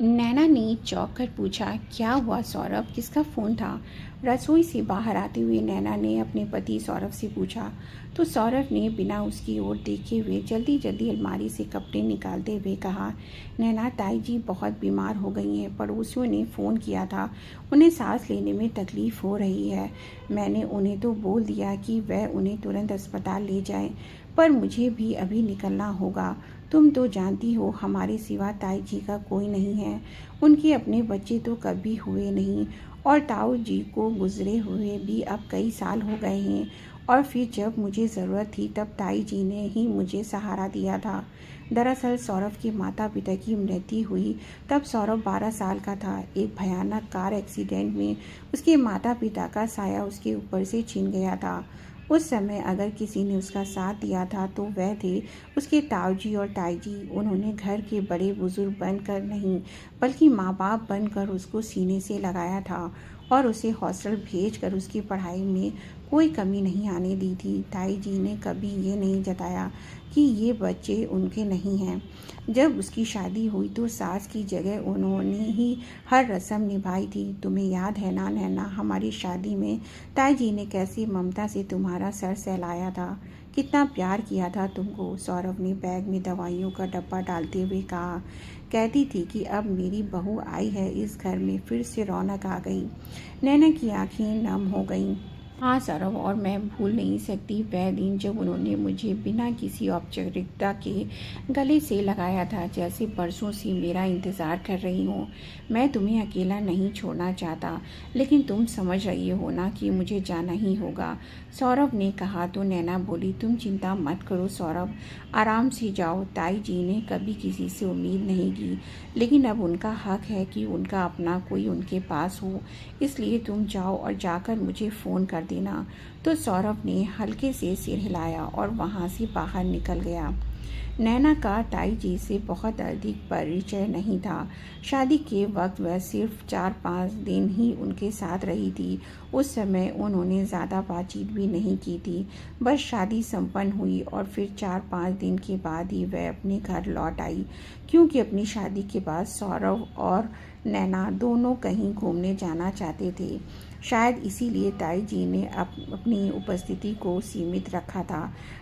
नैना ने चौंक कर पूछा, क्या हुआ सौरभ, किसका फ़ोन था? रसोई से बाहर आते हुए नैना ने अपने पति सौरभ से पूछा, तो सौरभ ने बिना उसकी ओर देखे हुए जल्दी जल्दी अलमारी से कपड़े निकालते हुए कहा, नैना ताई जी बहुत बीमार हो गई हैं, पड़ोसियों ने फ़ोन किया था, उन्हें सांस लेने में तकलीफ़ हो रही है। मैंने उन्हें तो बोल दिया कि वह उन्हें तुरंत अस्पताल ले जाएं, पर मुझे भी अभी निकलना होगा। तुम तो जानती हो हमारे सिवा ताई जी का कोई नहीं है। उनके अपने बच्चे तो कभी हुए नहीं और ताऊ जी को गुजरे हुए भी अब कई साल हो गए हैं। और फिर जब मुझे ज़रूरत थी तब ताई जी ने ही मुझे सहारा दिया था। दरअसल सौरभ के माता पिता की मृत्यु हुई तब सौरभ 12 साल का था। एक भयानक कार एक्सीडेंट में उसके माता पिता का साया उसके ऊपर से छिन गया था। उस समय अगर किसी ने उसका साथ दिया था तो वह थे उसके ताऊजी और ताईजी। उन्होंने घर के बड़े बुजुर्ग बनकर नहीं बल्कि माँ बाप बनकर उसको सीने से लगाया था और उसे हॉस्टल भेजकर उसकी पढ़ाई में कोई कमी नहीं आने दी थी। ताई जी ने कभी ये नहीं जताया कि ये बच्चे उनके नहीं हैं। जब उसकी शादी हुई तो सास की जगह उन्होंने ही हर रस्म निभाई थी। तुम्हें याद है ना नैना, हमारी शादी में ताई जी ने कैसी ममता से तुम्हारा सर सहलाया था, कितना प्यार किया था तुमको। सौरभ ने बैग में दवाइयों का डब्बा डालते हुए कहा, कहती थी कि अब मेरी बहू आई है, इस घर में फिर से रौनक आ गई। नैना की आंखें नम हो गईं। हाँ सौरभ, और मैं भूल नहीं सकती वह दिन जब उन्होंने मुझे बिना किसी औपचारिकता के गले से लगाया था, जैसे बरसों से मेरा इंतज़ार कर रही हूँ। मैं तुम्हें अकेला नहीं छोड़ना चाहता, लेकिन तुम समझ रही हो ना कि मुझे जाना ही होगा। सौरभ ने कहा तो नैना बोली, तुम चिंता मत करो सौरभ, आराम से जाओ। ताई जी ने कभी किसी से उम्मीद नहीं की, लेकिन अब उनका हक है कि उनका अपना कोई उनके पास हो, इसलिए तुम जाओ और जाकर मुझे फ़ोन कर देना। तो सौरभ ने हल्के से सिर हिलाया और वहाँ से बाहर निकल गया। नैना का ताई जी से बहुत अधिक परिचय नहीं था। शादी के वक्त वह सिर्फ 4-5 दिन ही उनके साथ रही थी। उस समय उन्होंने ज़्यादा बातचीत भी नहीं की थी। बस शादी संपन्न हुई और फिर 4-5 दिन के बाद ही वह अपने घर लौट आई, क्योंकि अपनी शादी के बाद सौरभ और नैना दोनों कहीं घूमने जाना चाहते थे। शायद इसीलिए ताई जी ने अपनी उपस्थिति को सीमित रखा था,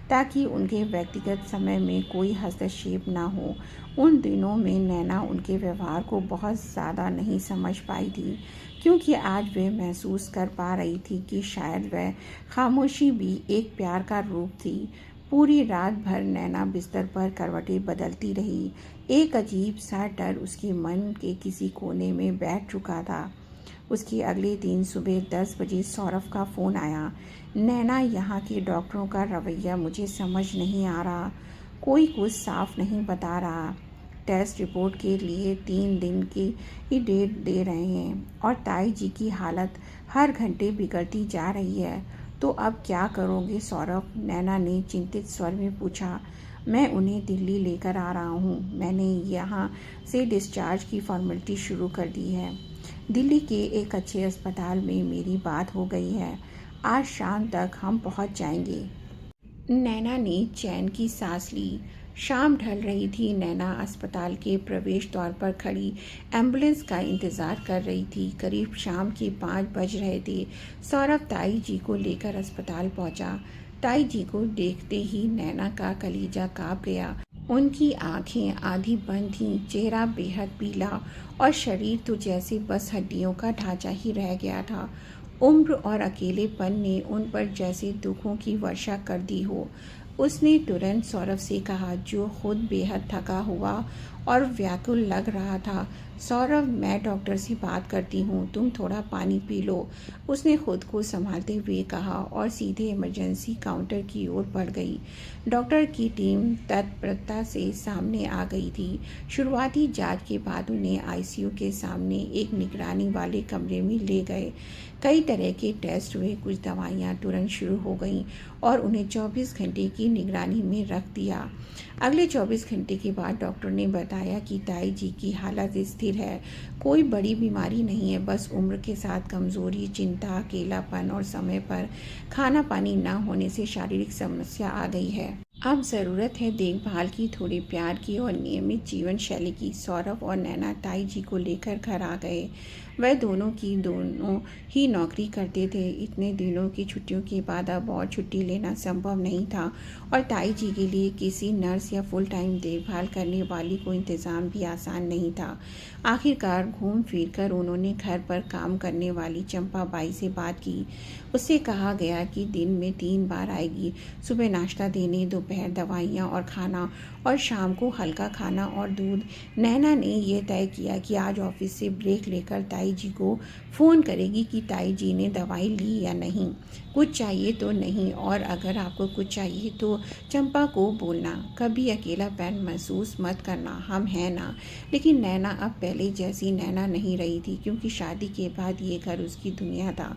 ताकि उनके व्यक्तिगत समय में कोई हस्तक्षेप ना हो। उन दिनों में नैना उनके व्यवहार को बहुत ज़्यादा नहीं समझ पाई थी, क्योंकि आज वह महसूस कर पा रही थी कि शायद वह खामोशी भी एक प्यार का रूप थी। पूरी रात भर नैना बिस्तर पर करवटें बदलती रही। एक अजीब सा डर उसके मन के किसी कोने में बैठ चुका था। उसके अगले दिन सुबह 10 बजे सौरभ का फ़ोन आया। नैना, यहाँ के डॉक्टरों का रवैया मुझे समझ नहीं आ रहा, कोई कुछ साफ नहीं बता रहा। टेस्ट रिपोर्ट के लिए 3 दिन की ही डेट दे रहे हैं और ताई जी की हालत हर घंटे बिगड़ती जा रही है। तो अब क्या करोगे सौरभ? नैना ने चिंतित स्वर में पूछा। मैं उन्हें दिल्ली लेकर आ रहा हूँ। मैंने यहाँ से डिस्चार्ज की फॉर्मेलिटी शुरू कर दी है। दिल्ली के एक अच्छे अस्पताल में मेरी बात हो गई है। आज शाम तक हम पहुंच जाएंगे। नैना ने चैन की सांस ली। शाम ढल रही थी। नैना अस्पताल के प्रवेश द्वार पर खड़ी एम्बुलेंस का इंतज़ार कर रही थी। करीब शाम के 5 बज रहे थे। सौरभ ताई जी को लेकर अस्पताल पहुंचा। ताई जी को देखते ही नैना का कलीजा काँप गया। उनकी आंखें आधी बंद थीं, चेहरा बेहद पीला और शरीर तो जैसे बस हड्डियों का ढांचा ही रह गया था। उम्र और अकेलेपन ने उन पर जैसे दुखों की वर्षा कर दी हो। उसने तुरंत सौरभ से कहा, जो खुद बेहद थका हुआ और व्याकुल लग रहा था, सौरभ, मैं डॉक्टर से बात करती हूँ, तुम थोड़ा पानी पी लो। उसने खुद को संभालते हुए कहा और सीधे इमरजेंसी काउंटर की ओर बढ़ गई। डॉक्टर की टीम तत्परता से सामने आ गई थी। शुरुआती जांच के बाद उन्हें आईसीयू के सामने एक निगरानी वाले कमरे में ले गए। कई तरह के टेस्ट हुए, कुछ दवाइयाँ तुरंत शुरू हो गईं और उन्हें 24 घंटे की निगरानी में रख दिया। अगले 24 घंटे के बाद डॉक्टर ने बताया कि ताई जी की हालत स्थिर है, कोई बड़ी बीमारी नहीं है, बस उम्र के साथ कमजोरी, चिंता, अकेलापन और समय पर खाना पानी न होने से शारीरिक समस्या आ गई है। अब ज़रूरत है देखभाल की, थोड़े प्यार की और नियमित जीवन शैली की। सौरभ और नैना ताई जी को लेकर घर आ गए। वह दोनों ही नौकरी करते थे। इतने दिनों की छुट्टियों के बाद अब और छुट्टी लेना संभव नहीं था और ताई जी के लिए किसी नर्स या फुल टाइम देखभाल करने वाली को इंतज़ाम भी आसान नहीं था। आखिरकार घूम फिर कर उन्होंने घर पर काम करने वाली चंपा बाई से बात की। उससे कहा गया कि दिन में 3 बार आएगी, सुबह नाश्ता देने, दोपहर दवाइयाँ और खाना और शाम को हल्का खाना और दूध। नैना ने यह तय किया कि आज ऑफिस से ब्रेक लेकर ताई जी को फ़ोन करेगी कि ताई जी ने दवाई ली या नहीं, कुछ चाहिए तो नहीं, और अगर आपको कुछ चाहिए तो चंपा को बोलना, कभी अकेलापन महसूस मत करना, हम हैं ना। लेकिन नैना अब पहले जैसी नैना नहीं रही थी, क्योंकि शादी के बाद ये घर उसकी दुनिया था।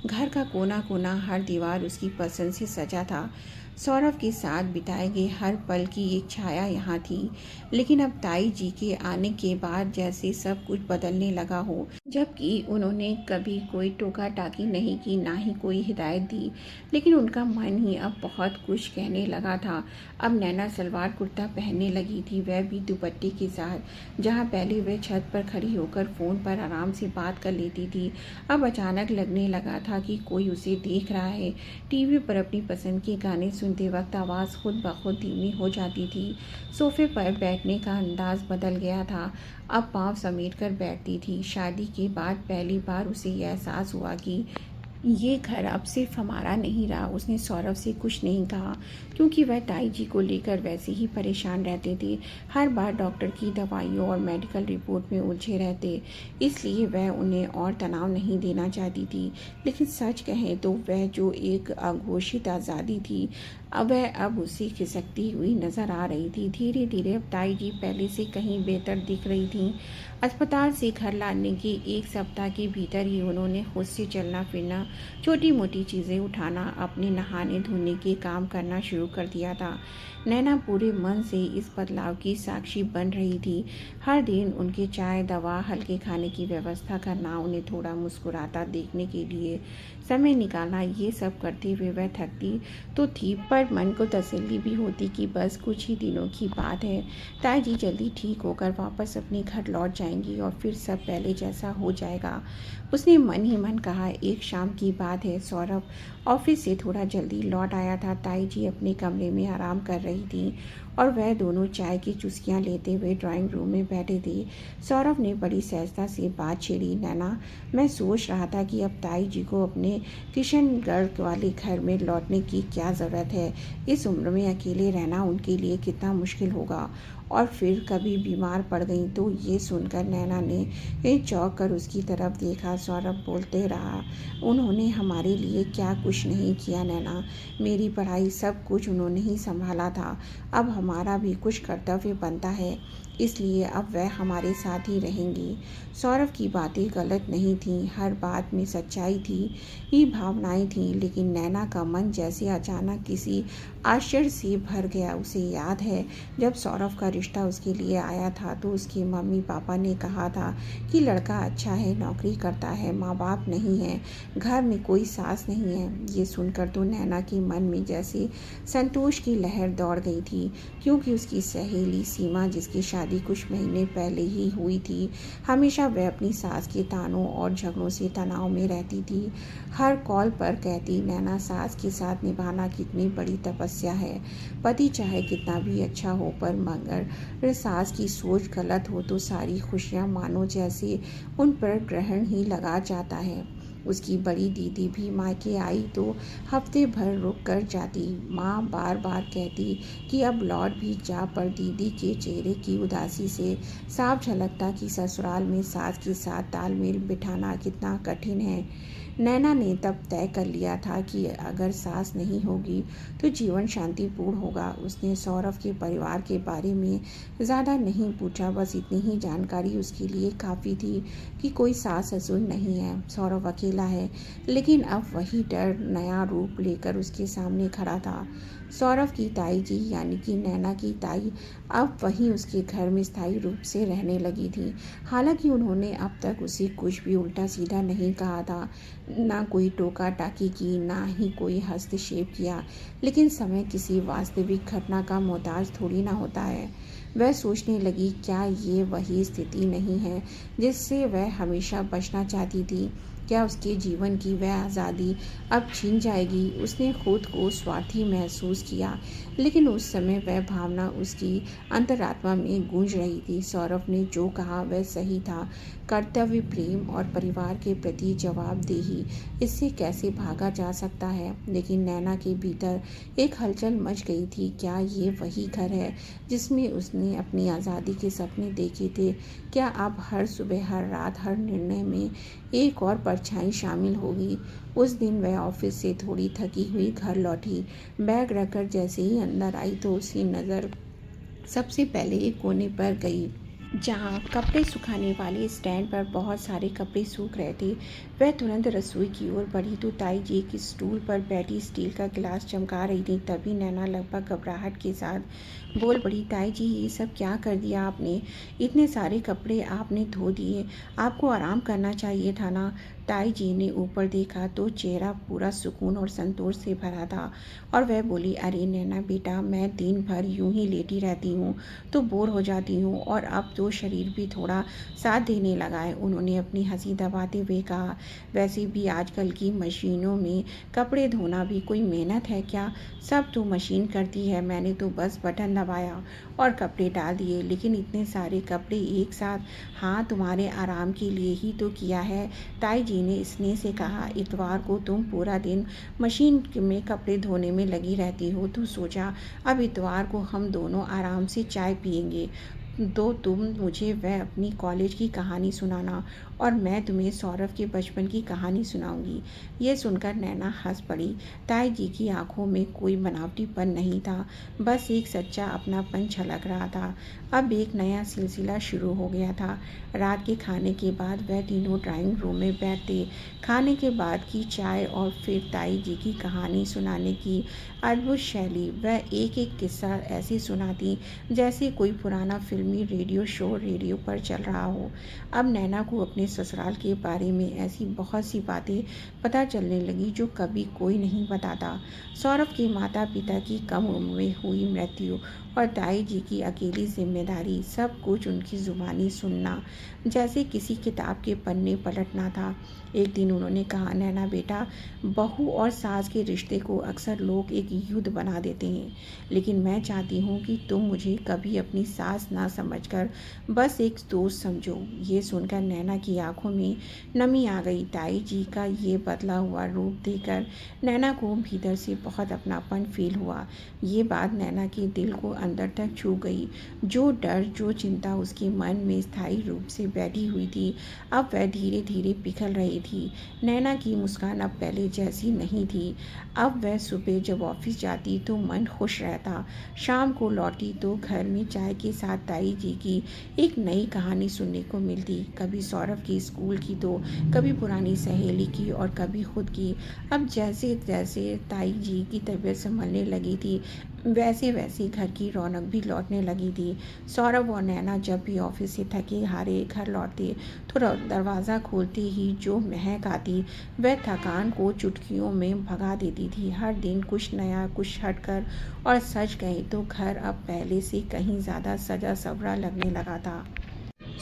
घर का कोना कोना, हर दीवार उसकी पसंद से सजा था। सौरभ के साथ बिताए गए हर पल की एक छाया यहाँ थी। लेकिन अब ताई जी के आने के बाद जैसे सब कुछ बदलने लगा हो, जबकि उन्होंने कभी कोई टोका टाकी नहीं की, ना ही कोई हिदायत दी, लेकिन उनका मन ही अब बहुत कुछ कहने लगा था। अब नैना सलवार कुर्ता पहनने लगी थी, वह भी दुपट्टे के साथ। जहाँ पहले वह छत पर खड़ी होकर फ़ोन पर आराम से बात कर लेती थी, अब अचानक लगने लगा था कि कोई उसे देख रहा है। टीवी पर अपनी पसंद के गाने सुनते वक्त आवाज़ खुद ब खुद धीमी हो जाती थी। सोफे पर बैठने का अंदाज बदल गया था, अब पाँव समेट कर बैठती थी। शादी के बाद पहली बार उसे यह एहसास हुआ कि ये घर अब सिर्फ हमारा नहीं रहा। उसने सौरभ से कुछ नहीं कहा, क्योंकि वह ताई जी को लेकर वैसे ही परेशान रहते थे। हर बार डॉक्टर की दवाइयों और मेडिकल रिपोर्ट में उलझे रहते, इसलिए वह उन्हें और तनाव नहीं देना चाहती थी। लेकिन सच कहें तो वह जो एक अघोषित आज़ादी थी, वह अब उसे खिसकती हुई नज़र आ रही थी। धीरे धीरे अब ताई जी पहले से कहीं बेहतर दिख रही थीं। अस्पताल से घर लाने के 1 सप्ताह के भीतर ही उन्होंने खुद से चलना फिरना, छोटी मोटी चीज़ें उठाना, अपने नहाने धोने के काम करना शुरू कर दिया था। नैना पूरे मन से इस बदलाव की साक्षी बन रही थी। हर दिन उनके चाय, दवा, हल्के खाने की व्यवस्था करना, उन्हें थोड़ा मुस्कुराता देखने के लिए समय निकालना, ये सब करते हुए वह थकती तो थी, पर मन को तसल्ली भी होती कि बस कुछ ही दिनों की बात है। ताई जी जल्दी ठीक होकर वापस अपने घर लौट जाएंगी और फिर सब पहले जैसा हो जाएगा। उसने मन ही मन कहा। एक शाम की बात है, सौरभ ऑफिस से थोड़ा जल्दी लौट आया था। ताई जी अपने कमरे में आराम कर रही थी और वह दोनों चाय की चुस्कियां लेते हुए ड्राइंग रूम में बैठे थे। सौरभ ने बड़ी सहजता से बात छेड़ी। नैना, मैं सोच रहा था कि अब ताई जी को अपने किशनगढ़ वाले घर में लौटने की क्या ज़रूरत है। इस उम्र में अकेले रहना उनके लिए कितना मुश्किल होगा, और फिर कभी बीमार पड़ गई तो। ये सुनकर नैना ने चौंक कर उसकी तरफ देखा। सौरभ बोलते रहा, उन्होंने हमारे लिए क्या कुछ नहीं किया नैना, मेरी पढ़ाई सब कुछ उन्होंने ही संभाला था। अब हमारा भी कुछ कर्तव्य बनता है, इसलिए अब वह हमारे साथ ही रहेंगी। सौरभ की बातें गलत नहीं थीं, हर बात में सच्चाई थी, ही भावनाएं थीं, लेकिन नैना का मन जैसे अचानक किसी आश्चर्य से भर गया। उसे याद है, जब सौरभ का रिश्ता उसके लिए आया था तो उसके मम्मी पापा ने कहा था कि लड़का अच्छा है, नौकरी करता है, माँ बाप नहीं है, घर में कोई सास नहीं है। ये सुनकर तो नैना के मन में जैसे संतोष की लहर दौड़ गई थी, क्योंकि उसकी सहेली सीमा, जिसकी शादी कुछ महीने पहले ही हुई थी, हमेशा वह अपनी सास के तानों और झगड़ों से तनाव में रहती थी। हर कॉल पर कहती, नैना, सास के साथ निभाना कितनी बड़ी तपस्या है। पति चाहे कितना भी अच्छा हो, पर मगर सास की सोच गलत हो तो सारी खुशियाँ मानो जैसे उन पर ग्रहण ही लगा जाता है। उसकी बड़ी दीदी भी मायके आई तो हफ्ते भर रुक कर जाती। माँ बार बार कहती कि अब लौट भी जा, पर दीदी के चेहरे की उदासी से साफ झलकता कि ससुराल में सास के साथ तालमेल बिठाना कितना कठिन है। नैना ने तब तय कर लिया था कि अगर सास नहीं होगी तो जीवन शांतिपूर्ण होगा। उसने सौरभ के परिवार के बारे में ज़्यादा नहीं पूछा, बस इतनी ही जानकारी उसके लिए काफ़ी थी कि कोई सास ससुर नहीं है, सौरभ अकेला है। लेकिन अब वही डर नया रूप लेकर उसके सामने खड़ा था। सौरभ की ताई जी, यानी कि नैना की ताई, अब वहीं उसके घर में स्थायी रूप से रहने लगी थी। हालांकि उन्होंने अब तक उसे कुछ भी उल्टा सीधा नहीं कहा था, ना कोई टोका टाकी की, ना ही कोई हस्तक्षेप किया। लेकिन समय किसी वास्तविक घटना का मोहताज थोड़ी ना होता है। वह सोचने लगी, क्या ये वही स्थिति नहीं है जिससे वह हमेशा बचना चाहती थी? क्या उसके जीवन की वह आज़ादी अब छिन जाएगी? उसने खुद को स्वार्थी महसूस किया, लेकिन उस समय वह भावना उसकी अंतरात्मा में गूंज रही थी। सौरभ ने जो कहा वह सही था। कर्तव्य, प्रेम और परिवार के प्रति जवाबदेही, इससे कैसे भागा जा सकता है? लेकिन नैना के भीतर एक हलचल मच गई थी। क्या ये वही घर है जिसमें उसने अपनी आज़ादी के सपने देखे थे? क्या अब हर सुबह, हर रात, हर निर्णय में एक और परछाई शामिल होगी? उस दिन वह ऑफिस से थोड़ी थकी हुई घर लौटी। बैग रखकर जैसे ही अंदर आई तो उसकी नज़र सबसे पहले एक कोने पर गई जहाँ कपड़े सुखाने वाले स्टैंड पर बहुत सारे कपड़े सूख रहे थे। वह तुरंत रसोई की ओर बढ़ी तो ताई जी एक स्टूल पर बैठी स्टील का गिलास चमका रही थी। तभी नैना लगभग घबराहट के साथ बोल पड़ी, ताई जी, ये सब क्या कर दिया आपने? इतने सारे कपड़े आपने धो दिए। आपको आराम करना चाहिए था ना। ताई जी ने ऊपर देखा तो चेहरा पूरा सुकून और संतोष से भरा था और वह बोली, अरे नैना बेटा, मैं दिन भर यूं ही लेटी रहती हूँ तो बोर हो जाती हूँ, और अब तो शरीर भी थोड़ा साथ देने लगा है। उन्होंने अपनी हंसी दबाते हुए कहा, वैसे भी आजकल की मशीनों में कपड़े धोना भी कोई मेहनत है क्या? सब तो मशीन करती है। मैंने तो बस बटन दबाया और कपड़े डाल दिए। लेकिन इतने सारे कपड़े एक साथ? हाँ, तुम्हारे आराम के लिए ही तो किया है, ताई जी ने स्नेह से कहा। इतवार को तुम पूरा दिन मशीन में कपड़े धोने में लगी रहती हो, तो सोचा अब इतवार को हम दोनों आराम से चाय पियेंगे। तो तुम मुझे वह अपनी कॉलेज की कहानी सुनाना और मैं तुम्हें सौरभ के बचपन की कहानी सुनाऊंगी। ये सुनकर नैना हंस पड़ी। ताई जी की आंखों में कोई बनावटीपन नहीं था, बस एक सच्चा अपनापन झलक रहा था। अब एक नया सिलसिला शुरू हो गया था। रात के खाने के बाद वह तीनों ड्राइंग रूम में बैठते। खाने के बाद की चाय और फिर ताई जी की कहानी सुनाने की अद्भुत शैली। वह एक एक किस्सा ऐसे सुनाती जैसे कोई पुराना फिल्मी रेडियो शो रेडियो पर चल रहा हो। अब नैना को अपने ससुराल के बारे में ऐसी बहुत सी बातें पता चलने लगी जो कभी कोई नहीं बताता। सौरभ के माता पिता की कम उम्र में हुई मृत्यु और ताई जी की अकेली जिम्मेदारी, सब कुछ उनकी जुबानी सुनना जैसे किसी किताब के पन्ने पलटना था। एक दिन उन्होंने कहा, नैना बेटा, बहू और सास के रिश्ते को अक्सर लोग एक युद्ध बना देते हैं, लेकिन मैं चाहती हूँ कि तुम मुझे कभी अपनी सास ना समझकर बस एक दोस्त समझो। ये सुनकर नैना की आंखों में नमी आ गई। ताई जी का ये बदला हुआ रूप देखकर नैना को भीतर से बहुत अपनापन फील हुआ। ये बात नैना के दिल को अंदर तक छू गई। जो डर, जो चिंता उसके मन में स्थायी रूप से बैठी हुई थी, अब वह धीरे धीरे पिघल रही थी। नैना की मुस्कान अब पहले जैसी नहीं थी। अब वह सुबह जब ऑफिस जाती तो मन खुश रहता, शाम को लौटी तो घर में चाय के साथ ताई जी की एक नई कहानी सुनने को मिलती। कभी सौरभ की स्कूल की तो कभी पुरानी सहेली की और कभी खुद की। अब जैसे जैसे ताई जी की तबीयत संभलने लगी थी, वैसे वैसे घर की रौनक भी लौटने लगी थी। सौरभ और नैना जब भी ऑफिस से थके हारे घर लौटते तो दरवाज़ा खोलते ही जो महक आती वह थकान को चुटकियों में भगा देती थी। हर दिन कुछ नया, कुछ हटकर, और सच कहें तो घर अब पहले से कहीं ज़्यादा सजा सवरा लगने लगा था।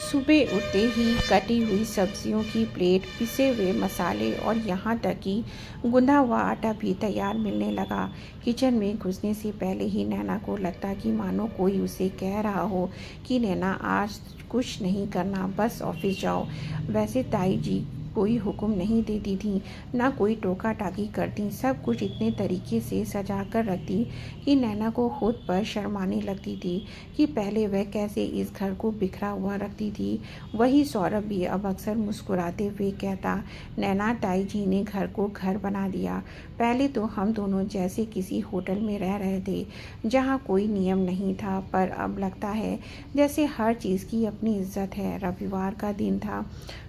सुबह उठते ही कटी हुई सब्जियों की प्लेट, पिसे हुए मसाले और यहाँ तक कि गूंदा हुआ आटा भी तैयार मिलने लगा। किचन में घुसने से पहले ही नैना को लगता कि मानो कोई उसे कह रहा हो कि नैना, आज कुछ नहीं करना, बस ऑफिस जाओ। वैसे ताई जी कोई हुक्म नहीं देती थी, ना कोई टोका टाकी करती। सब कुछ इतने तरीके से सजा कर रखती कि नैना को खुद पर शर्माने लगती थी कि पहले वह कैसे इस घर को बिखरा हुआ रखती थी। वही सौरभ भी अब अक्सर मुस्कुराते हुए कहता, नैना, ताई जी ने घर को घर बना दिया। पहले तो हम दोनों जैसे किसी होटल में रह रहे थे जहाँ कोई नियम नहीं था, पर अब लगता है जैसे हर चीज़ की अपनी इज्जत है। रविवार का दिन था।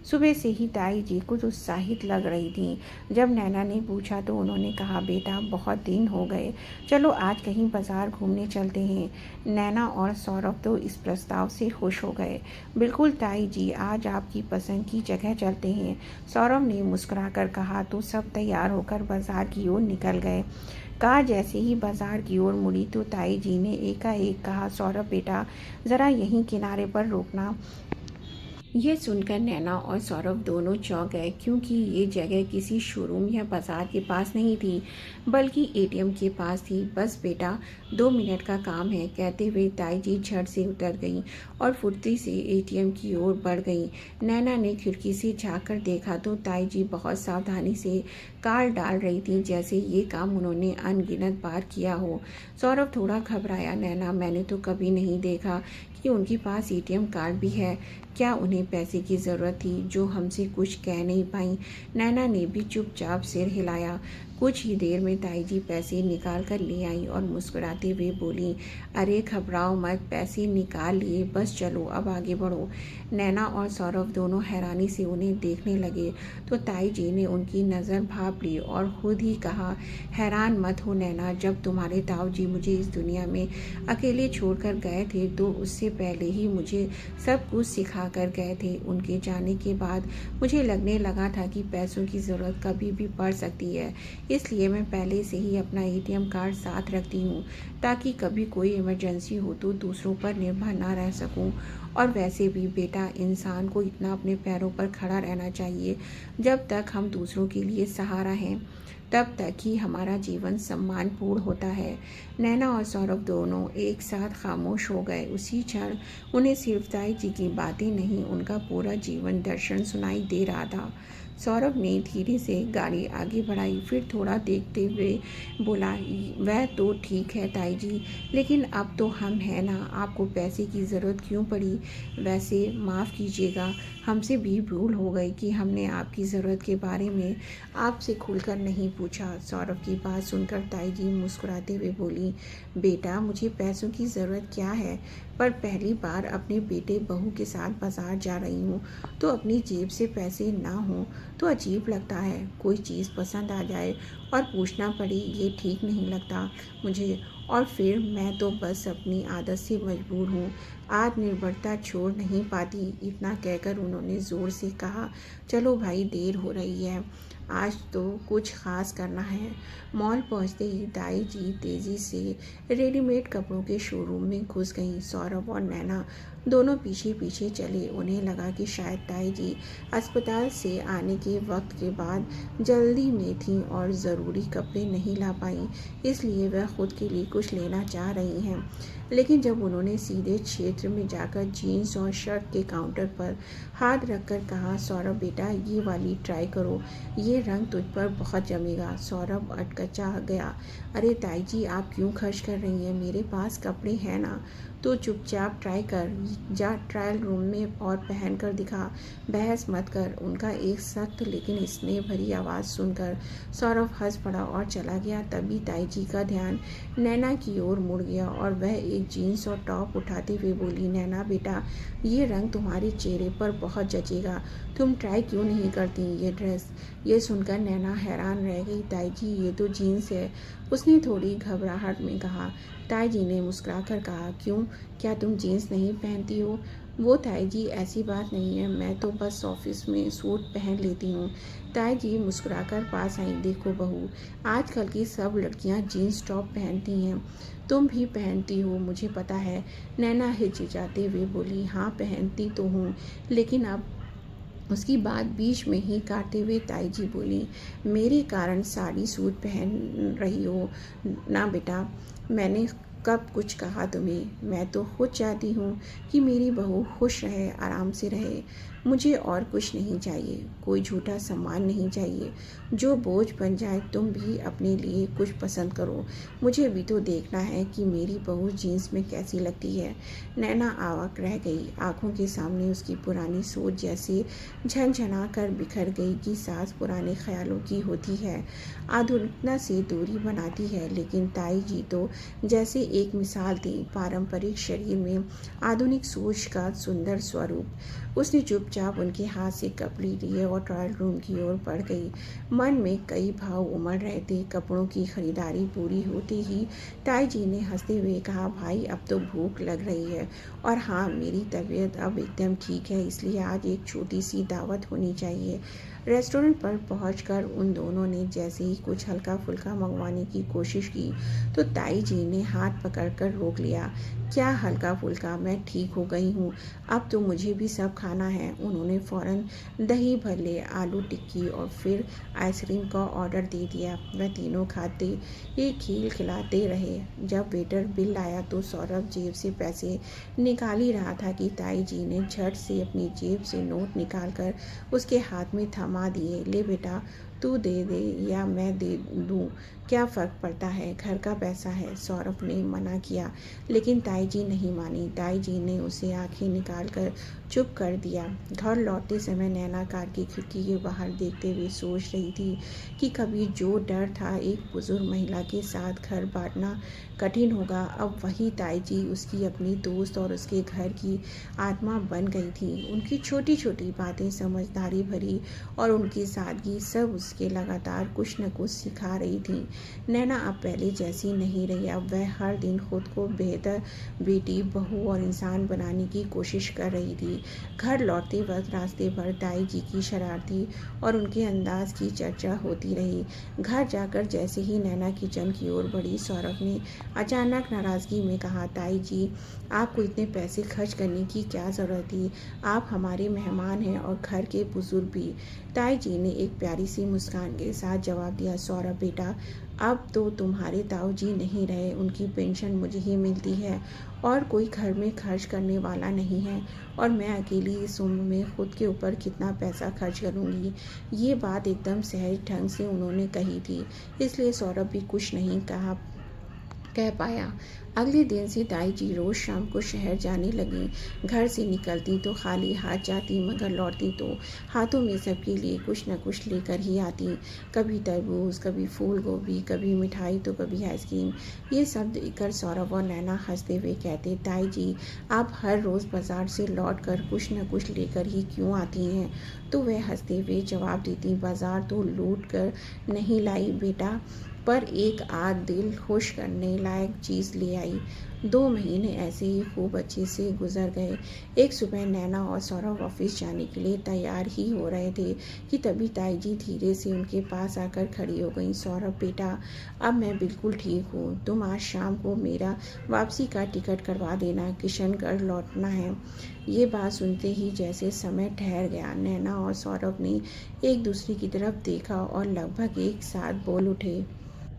सुबह से ही ताई जी जी कुछ उत्साहित लग रही थीं। जब नैना ने पूछा तो उन्होंने कहा, बेटा बहुत दिन हो गए, चलो आज कहीं बाजार घूमने चलते हैं। नैना और सौरभ तो इस प्रस्ताव से खुश हो गए। बिल्कुल ताई जी, आज आपकी पसंद की जगह चलते हैं, सौरभ ने मुस्कुराकर कहा। तो सब तैयार होकर बाजार की ओर निकल गए। कार जैसे ही बाजार की ओर मुड़ी तो ताई जी ने एकाएक कहा, सौरभ बेटा ज़रा यहीं किनारे पर रोकना। ये सुनकर नैना और सौरभ दोनों चौंक गए, क्योंकि ये जगह किसी शोरूम या बाजार के पास नहीं थी, बल्कि एटीएम के पास थी। बस बेटा 2 मिनट का काम है, कहते हुए ताई जी झट से उतर गईं और फुर्ती से एटीएम की ओर बढ़ गईं। नैना ने खिड़की से झाँक कर देखा तो ताई जी बहुत सावधानी से कार डाल रही थी, जैसे ये काम उन्होंने अनगिनत बार किया हो। सौरभ थोड़ा घबराया। नैना, मैंने तो कभी नहीं देखा कि उनके पास एटीएम कार्ड भी है। क्या उन्हें पैसे की ज़रूरत थी जो हमसे कुछ कह नहीं पाई? नैना ने भी चुपचाप सिर हिलाया। कुछ ही देर में ताई जी पैसे निकाल कर ले आई और मुस्कुराते हुए बोली, अरे घबराओ मत, पैसे निकाल लिए, बस चलो अब आगे बढ़ो। नैना और सौरभ दोनों हैरानी से उन्हें देखने लगे तो ताई जी ने उनकी नज़र भाप ली और खुद ही कहा, हैरान मत हो नैना, जब तुम्हारे ताऊ जी मुझे इस दुनिया में अकेले छोड़कर गए थे तो उससे पहले ही मुझे सब कुछ सिखा कर गए थे। उनके जाने के बाद मुझे लगने लगा था कि पैसों की ज़रूरत कभी भी पड़ सकती है, इसलिए मैं पहले से ही अपना एटीएम कार्ड साथ रखती हूँ, ताकि कभी कोई इमरजेंसी हो तो दूसरों पर निर्भर ना रह सकूँ। और वैसे भी बेटा, इंसान को इतना अपने पैरों पर खड़ा रहना चाहिए, जब तक हम दूसरों के लिए सहारा हैं तब तक ही हमारा जीवन सम्मानपूर्ण होता है। नैना और सौरभ दोनों एक साथ खामोश हो गए। उसी क्षण उन्हें सिर्फ ताई जी की बातें नहीं, उनका पूरा जीवन दर्शन सुनाई दे रहा था। सौरभ ने धीरे से गाड़ी आगे बढ़ाई, फिर थोड़ा देखते हुए बोला, वह तो ठीक है ताई जी, लेकिन अब तो हम हैं ना, आपको पैसे की ज़रूरत क्यों पड़ी? वैसे माफ़ कीजिएगा, हमसे भी भूल हो गई कि हमने आपकी ज़रूरत के बारे में आपसे खुलकर नहीं पूछा। सौरभ की बात सुनकर ताई जी मुस्कुराते हुए बोली, बेटा मुझे पैसों की ज़रूरत क्या है, पर पहली बार अपने बेटे बहू के साथ बाजार जा रही हूँ तो अपनी जेब से पैसे ना हों तो अजीब लगता है। कोई चीज़ पसंद आ जाए और पूछना पड़े, ये ठीक नहीं लगता मुझे, और फिर मैं तो बस अपनी आदत से मजबूर हूँ, आत्मनिर्भरता छोड़ नहीं पाती। इतना कहकर उन्होंने ज़ोर से कहा, चलो भाई देर हो रही है, आज तो कुछ ख़ास करना है। मॉल पहुंचते ही ताई जी तेज़ी से रेडीमेड कपड़ों के शोरूम में घुस गईं। सौरभ और नैना दोनों पीछे पीछे चले। उन्हें लगा कि शायद ताई जी अस्पताल से आने के वक्त के बाद जल्दी में थीं और ज़रूरी कपड़े नहीं ला पाईं, इसलिए वह खुद के लिए कुछ लेना चाह रही हैं। लेकिन जब उन्होंने सीधे क्षेत्र में जाकर जीन्स और शर्ट के काउंटर पर हाथ रखकर कहा, सौरभ बेटा ये वाली ट्राई करो, ये रंग तुझ पर बहुत जमेगा। सौरभ अटकचा गया। अरे ताई जी, आप क्यों खर्च कर रही हैं, मेरे पास कपड़े हैं ना, तो चुपचाप ट्राई कर, जा ट्रायल रूम में और पहन कर दिखा, बहस मत कर। उनका एक सख्त लेकिन स्नेह भरी आवाज़ सुनकर सौरभ हंस पड़ा और चला गया। तभी ताई जी का ध्यान नैना की ओर मुड़ गया और वह एक जीन्स और टॉप उठाते हुए बोली, नैना बेटा ये रंग तुम्हारे चेहरे पर बहुत जचेगा, तुम ट्राई क्यों नहीं करती ये ड्रेस? ये सुनकर नैना हैरान रह गई। ताई जी ये तो जीन्स है, उसने थोड़ी घबराहट में कहा। ताई जी ने मुस्कुराकर कहा, क्यों, क्या तुम जीन्स नहीं पहनती हो? वो ताई जी ऐसी बात नहीं है, मैं तो बस ऑफिस में सूट पहन लेती हूँ। ताई जी मुस्कुराकर पास आई, देखो बहू, आजकल की सब लड़कियाँ जीन्स टॉप पहनती हैं, तुम भी पहनती हो मुझे पता है। नैना हिचकिचाते हुए बोली, हाँ पहनती तो हूँ, लेकिन अब उसकी बात बीच में ही काटते हुए ताई जी बोली, मेरे कारण साड़ी सूट पहन रही हो ना बेटा, मैंने कब कुछ कहा तुम्हें? मैं तो खुद चाहती हूँ कि मेरी बहू खुश रहे, आराम से रहे, मुझे और कुछ नहीं चाहिए, कोई झूठा सम्मान नहीं चाहिए, जो बोझ बन जाए। तुम भी अपने लिए कुछ पसंद करो, मुझे भी तो देखना है कि मेरी बहू जीन्स में कैसी लगती है। नैना अवाक रह गई, आंखों के सामने उसकी पुरानी सोच जैसे झनझना कर बिखर गई कि सास पुराने ख्यालों की होती है, आधुनिकता से दूरी बनाती है। लेकिन ताई जी तो जैसे एक मिसाल थी, पारंपरिक शरीर में आधुनिक सोच का सुंदर स्वरूप। उसने चुपचाप उनके हाथ से कपड़े लिए और ट्रायल रूम की ओर बढ़ गई। मन में कई भाव उमड़ रहे थे। कपड़ों की खरीदारी पूरी होती ही ताई जी ने हंसते हुए कहा, भाई अब तो भूख लग रही है, और हाँ, मेरी तबीयत अब एकदम ठीक है, इसलिए आज एक छोटी सी दावत होनी चाहिए। रेस्टोरेंट पर पहुंचकर उन दोनों ने जैसे ही कुछ हल्का फुल्का मंगवाने की कोशिश की तो ताई जी ने हाथ पकड़कर रोक लिया। क्या हल्का फुल्का, मैं ठीक हो गई हूँ, अब तो मुझे भी सब खाना है। उन्होंने फौरन दही भल्ले, आलू टिक्की और फिर आइसक्रीम का ऑर्डर दे दिया। वह तीनों खाते एक खेल खिलाते रहे। जब वेटर बिल आया तो सौरभ जेब से पैसे निकाल ही रहा था कि ताई जी ने झट से अपनी जेब से नोट निकालकर उसके हाथ में थमा दिए। ले बेटा, तू दे दे या मैं दे दूँ, क्या फ़र्क पड़ता है, घर का पैसा है। सौरभ ने मना किया लेकिन ताई जी नहीं मानी। ताई जी ने उसे आंखें निकाल कर चुप कर दिया। घर लौटते समय नैना कार की खिड़की के बाहर देखते हुए सोच रही थी कि कभी जो डर था एक बुजुर्ग महिला के साथ घर बांटना कठिन होगा, अब वही ताई जी उसकी अपनी दोस्त और उसके घर की आत्मा बन गई थी। उनकी छोटी छोटी बातें समझदारी भरी और उनकी सादगी सब उसके लगातार कुछ न कुछ सिखा रही थी। नैना अब पहले जैसी नहीं रही। अब वह हर दिन खुद को बेहतर बेटी, बहू और इंसान बनाने की कोशिश कर रही थी। घर लौटते वक्त रास्ते पर ताई जी की शरारती और उनके अंदाज की चर्चा होती रही। घर जाकर जैसे ही नैना किचन की ओर बढ़ी, सौरभ ने अचानक नाराज़गी में कहा, ताई जी, आपको इतने पैसे खर्च करने की क्या ज़रूरत थी, आप हमारे मेहमान हैं और घर के बुजुर्ग भी। ताई जी ने एक प्यारी सी मुस्कान के साथ जवाब दिया, सौरभ बेटा, अब तो तुम्हारे ताऊ जी नहीं रहे, उनकी पेंशन मुझे ही मिलती है और कोई घर में खर्च करने वाला नहीं है, और मैं अकेली इस उम्र में खुद के ऊपर कितना पैसा खर्च करूँगी। ये बात एकदम सहज ढंग से उन्होंने कही थी, इसलिए सौरभ भी कुछ नहीं कह पाया। अगले दिन से ताई जी रोज शाम को शहर जाने लगी। घर से निकलती तो खाली हाथ जाती, मगर लौटती तो हाथों में सबके लिए कुछ न कुछ लेकर ही आती। कभी तरबूज, कभी फूल गोभी, कभी मिठाई तो कभी आइसक्रीम। ये सब देखकर सौरभ और नैना हंसते हुए कहते, ताई जी, आप हर रोज़ बाजार से लौट कर कुछ न कुछ लेकर ही क्यों आती हैं। तो वह हंसते हुए जवाब देती, बाजार तो लूट कर नहीं लाई बेटा, पर एक आध दिल खुश करने लायक चीज़ ले आई। 2 महीने ऐसे ही खूब अच्छे से गुजर गए। एक सुबह नैना और सौरभ ऑफिस जाने के लिए तैयार ही हो रहे थे कि तभी ताई जी धीरे से उनके पास आकर खड़ी हो गई। सौरभ बेटा, अब मैं बिल्कुल ठीक हूँ, तुम आज शाम को मेरा वापसी का टिकट करवा देना, किशनगढ़ लौटना है। ये बात सुनते ही जैसे समय ठहर गया। नैना और सौरभ ने एक दूसरे की तरफ देखा और लगभग एक साथ बोल उठे,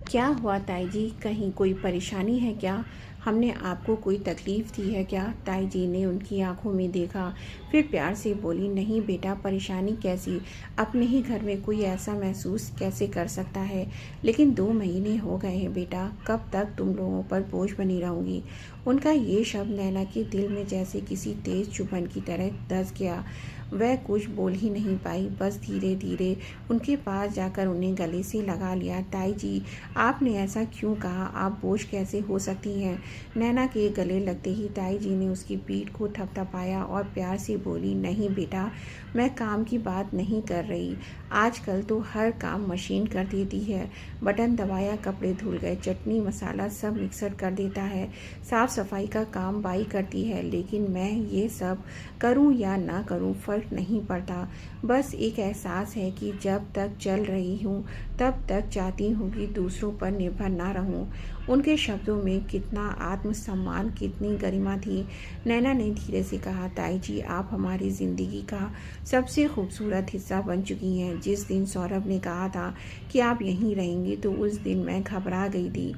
क्या हुआ ताई जी, कहीं कोई परेशानी है क्या, हमने आपको कोई तकलीफ़ दी है क्या। ताई जी ने उनकी आंखों में देखा, फिर प्यार से बोली, नहीं बेटा, परेशानी कैसी, अपने ही घर में कोई ऐसा महसूस कैसे कर सकता है। लेकिन 2 महीने हो गए हैं बेटा, कब तक तुम लोगों पर बोझ बनी रहूँगी। उनका ये शब्द नैना के दिल में जैसे किसी तेज़ चुभन की तरह धंस गया। वह कुछ बोल ही नहीं पाई, बस धीरे धीरे उनके पास जाकर उन्हें गले से लगा लिया। ताई जी, आपने ऐसा क्यों कहा, आप बोझ कैसे हो सकती हैं। नैना के गले लगते ही ताई जी ने उसकी पीठ को थपथपाया और प्यार से बोली, नहीं बेटा, मैं काम की बात नहीं कर रही। आजकल तो हर काम मशीन कर देती है, बटन दबाया कपड़े धुल गए, चटनी मसाला सब मिक्सर कर देता है, साफ सफाई का काम बाई करती है। लेकिन मैं ये सब करूं या ना करूं फर्क नहीं पड़ता, बस एक एहसास है कि जब तक चल रही हूं तब तक चाहती हूं कि दूसरों पर निर्भर ना रहूं। उनके शब्दों में कितना आत्मसम्मान, कितनी गरिमा थी। नैना ने धीरे से कहा, ताई जी, आप हमारी ज़िंदगी का सबसे खूबसूरत हिस्सा बन चुकी हैं। जिस दिन सौरभ ने कहा था कि आप यहीं रहेंगी तो उस दिन मैं घबरा गई थी।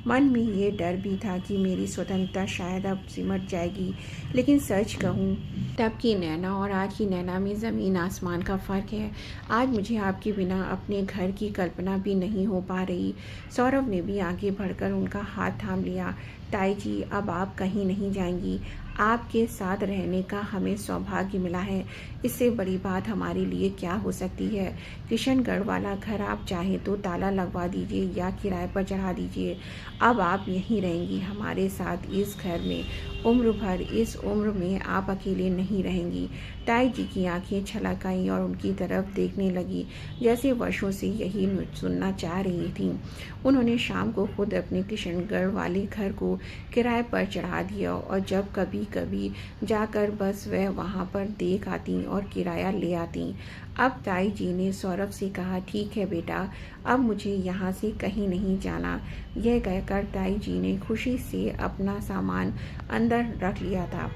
मन में ये डर भी था कि मेरी स्वतंत्रता शायद अब सिमट जाएगी। लेकिन सच कहूँ, तब की नैना और आज की नैना में ज़मीन आसमान का फ़र्क है। आज मुझे आपके बिना अपने घर की कल्पना भी नहीं हो पा रही। सौरभ ने भी आगे बढ़कर उनका हाथ थाम लिया। ताई जी, अब आप कहीं नहीं जाएंगी, आपके साथ रहने का हमें सौभाग्य मिला है, इससे बड़ी बात हमारे लिए क्या हो सकती है। किशनगढ़ वाला घर आप चाहें तो ताला लगवा दीजिए या किराए पर चढ़ा दीजिए। अब आप यहीं रहेंगी हमारे साथ इस घर में, उम्र भर। इस उम्र में आप अकेले नहीं रहेंगी। ताई जी की आंखें छलक आईं और उनकी तरफ देखने लगी जैसे वर्षों से यही सुनना चाह रही थीं। उन्होंने शाम को खुद अपने किशनगढ़ वाले घर को किराए पर चढ़ा दिया और जब कभी कभी जाकर बस वह वहाँ पर देख आती और किराया ले आती। अब ताई जी ने सौरभ से कहा, ठीक है बेटा, अब मुझे यहाँ से कहीं नहीं जाना। यह कहकर ताई जी ने खुशी से अपना सामान अंदर रख लिया था।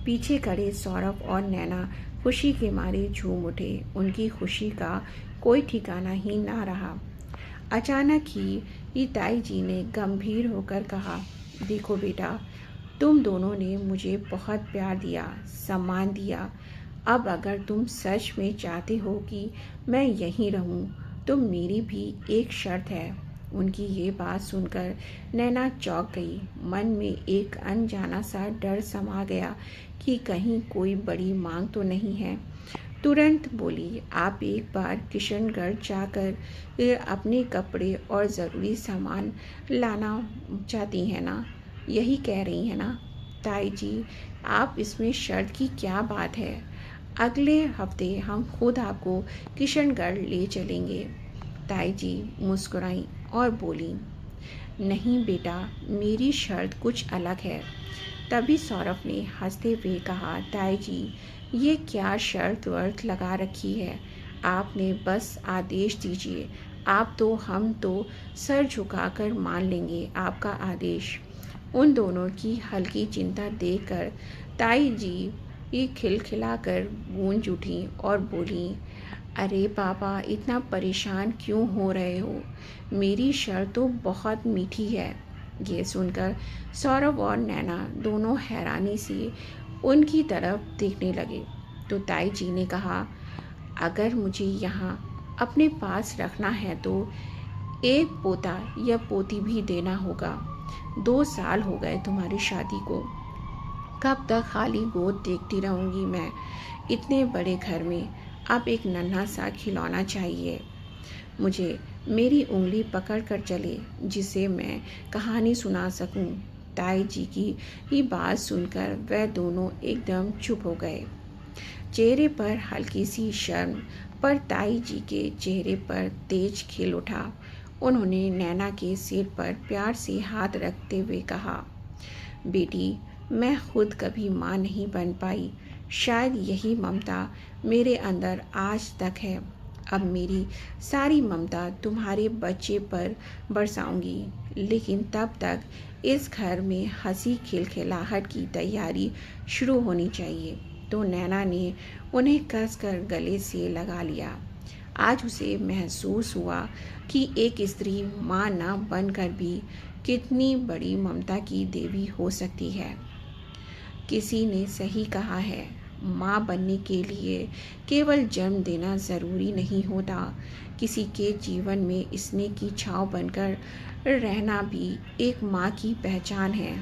पीछे खड़े सौरभ और नैना खुशी के मारे झूम उठे। उनकी खुशी का कोई ठिकाना ही ना रहा। अचानक ही ताई जी ने गंभीर होकर कहा, देखो बेटा, तुम दोनों ने मुझे बहुत प्यार दिया, सम्मान दिया। अब अगर तुम सच में चाहते हो कि मैं यहीं रहूं, तो मेरी भी एक शर्त है। उनकी ये बात सुनकर नैना चौंक गई। मन में एक अनजाना सा डर समा गया कि कहीं कोई बड़ी मांग तो नहीं है। तुरंत बोली, आप एक बार किशनगढ़ जाकर अपने कपड़े और ज़रूरी सामान लाना चाहती हैं ना? यही कह रही हैं ना? ताई जी, आप इसमें शर्त की क्या बात है? अगले हफ्ते हम खुद आपको किशनगढ़ ले चलेंगे। ताई जी मुस्कुराई और बोली, नहीं बेटा, मेरी शर्त कुछ अलग है। तभी सौरभ ने हंसते हुए कहा, ताई जी, ये क्या शर्त वर्त लगा रखी है? आपने बस आदेश दीजिए, हम तो सर झुकाकर मान लेंगे आपका आदेश। उन दोनों की हल्की चिंता देखकर ताई जी ये खिलखिलाकर गूंज उठी और बोली, अरे पापा, इतना परेशान क्यों हो रहे हो? मेरी शर्त तो बहुत मीठी है। ये सुनकर सौरभ और नैना दोनों हैरानी से उनकी तरफ देखने लगे। तो ताई जी ने कहा, अगर मुझे यहाँ अपने पास रखना है तो एक पोता या पोती भी देना होगा। 2 साल हो गए तुम्हारी शादी को, कब तक खाली गोद देखती रहूँगी मैं? इतने बड़े घर में अब एक नन्हा सा खिलौना चाहिए मुझे, मेरी उंगली पकड़ कर चले, जिसे मैं कहानी सुना सकूं। ताई जी की ये बात सुनकर वह दोनों एकदम चुप हो गए। चेहरे पर हल्की सी शर्म, पर ताई जी के चेहरे पर तेज खिल उठा। उन्होंने नैना के सिर पर प्यार से हाथ रखते हुए कहा, बेटी, मैं खुद कभी माँ नहीं बन पाई, शायद यही ममता मेरे अंदर आज तक है। अब मेरी सारी ममता तुम्हारे बच्चे पर बरसाऊंगी, लेकिन तब तक इस घर में हंसी खिलखिलाहट की तैयारी शुरू होनी चाहिए। तो नैना ने उन्हें कसकर गले से लगा लिया। आज उसे महसूस हुआ कि एक स्त्री माँ न बनकर भी कितनी बड़ी ममता की देवी हो सकती है। किसी ने सही कहा है, माँ बनने के लिए केवल जन्म देना ज़रूरी नहीं होता, किसी के जीवन में स्नेह की छाँव बनकर रहना भी एक माँ की पहचान है।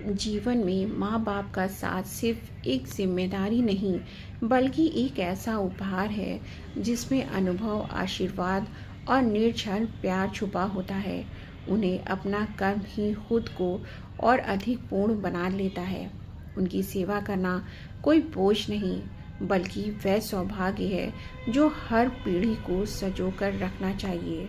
जीवन में माँ बाप का साथ सिर्फ एक जिम्मेदारी नहीं, बल्कि एक ऐसा उपहार है जिसमें अनुभव, आशीर्वाद और निर्छल प्यार छुपा होता है। उन्हें अपना कर्म ही खुद को और अधिक पूर्ण बना लेता है। उनकी सेवा करना कोई बोझ नहीं, बल्कि वह सौभाग्य है जो हर पीढ़ी को संजोकर रखना चाहिए।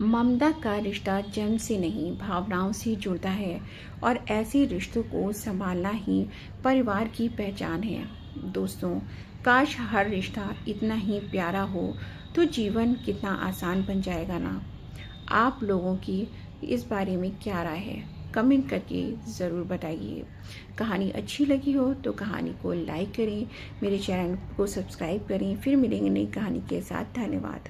ममता का रिश्ता जन्म से नहीं, भावनाओं से जुड़ता है और ऐसे रिश्तों को संभालना ही परिवार की पहचान है। दोस्तों, काश हर रिश्ता इतना ही प्यारा हो तो जीवन कितना आसान बन जाएगा ना। आप लोगों की इस बारे में क्या राय है? कमेंट करके ज़रूर बताइए। कहानी अच्छी लगी हो तो कहानी को लाइक करें, मेरे चैनल को सब्सक्राइब करें। फिर मिलेंगे नई कहानी के साथ। धन्यवाद।